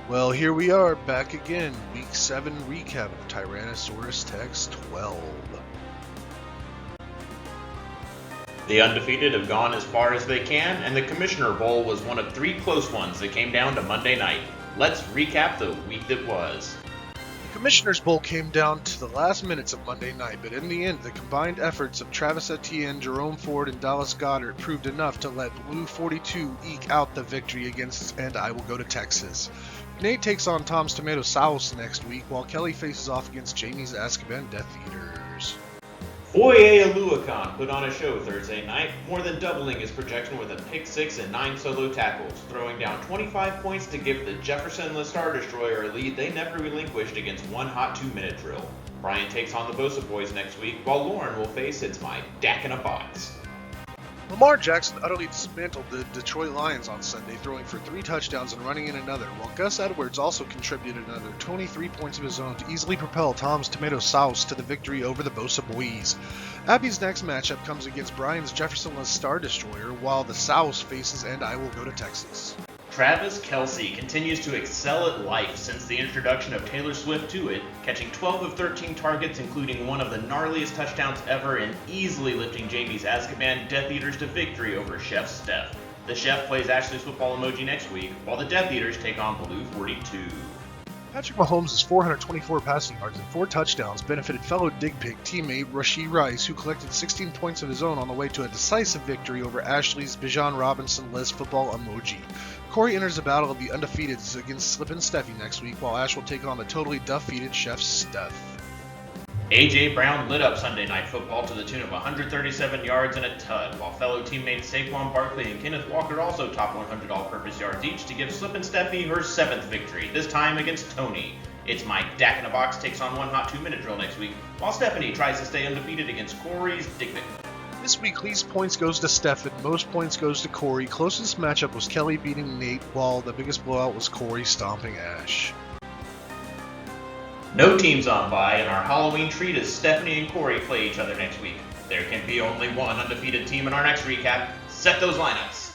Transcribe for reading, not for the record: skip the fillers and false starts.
Well, here we are, back again, Week 7 recap of Tyrannosaurus Tex 12. The undefeated have gone as far as they can, and the Commissioner Bowl was one of 3 close ones that came down to Monday night. Let's recap the week that was. The Commissioner's Bowl came down to the last minutes of Monday night, but in the end, the combined efforts of Travis Etienne, Jerome Ford, and Dallas Goddard proved enough to let Blue 42 eke out the victory against And I Will Go to Texas. Nate takes on Tom's Tomato Sauce next week, while Kelly faces off against Jamie's Azkaban Death Eaters. Foye Aluakon put on a show Thursday night, more than doubling his projection with a pick 6 and 9 solo tackles, throwing down 25 points to give the Jefferson Star Destroyer a lead they never relinquished against one hot 2-minute drill. Brian takes on the Bosa Boys next week, while Lauren will face It's My Dak in a Box. Lamar Jackson utterly dismantled the Detroit Lions on Sunday, throwing for 3 touchdowns and running in another, while Gus Edwards also contributed another 23 points of his own to easily propel Tom's Tomato Sauce to the victory over the Bosa Boys. Abby's next matchup comes against Brian's Jefferson Star Destroyer, while the Sauce faces And I Will Go to Texas. Travis Kelce continues to excel at life since the introduction of Taylor Swift to it, catching 12 of 13 targets, including one of the gnarliest touchdowns ever, and easily lifting Jamie's Azkaban Death Eaters to victory over Chef Steph. The Chef plays Ashley's football emoji next week, while the Death Eaters take on Blue 42. Patrick Mahomes' 424 passing yards and 4 touchdowns benefited fellow Dig Pig teammate Rashee Rice, who collected 16 points of his own on the way to a decisive victory over Ashley's Bijan Robinson-less football emoji. Corey enters the battle of the undefeateds against Slip and Steffi next week, while Ash will take on the totally defeated Chef Steph. A.J. Brown lit up Sunday Night Football to the tune of 137 yards and a tud, while fellow teammates Saquon Barkley and Kenneth Walker also topped 100 all-purpose yards each to give Slip and Steffi her 7th victory, this time against Tony. It's My Dak in a Box takes on one hot 2-minute drill next week, while Stephanie tries to stay undefeated against Corey's Dick Pic. This week, least points goes to Steph and most points goes to Corey. Closest matchup was Kelly beating Nate, while the biggest blowout was Corey stomping Ash. No teams on bye, and our Halloween treat is Stephanie and Corey play each other next week. There can be only one undefeated team in our next recap. Set those lineups.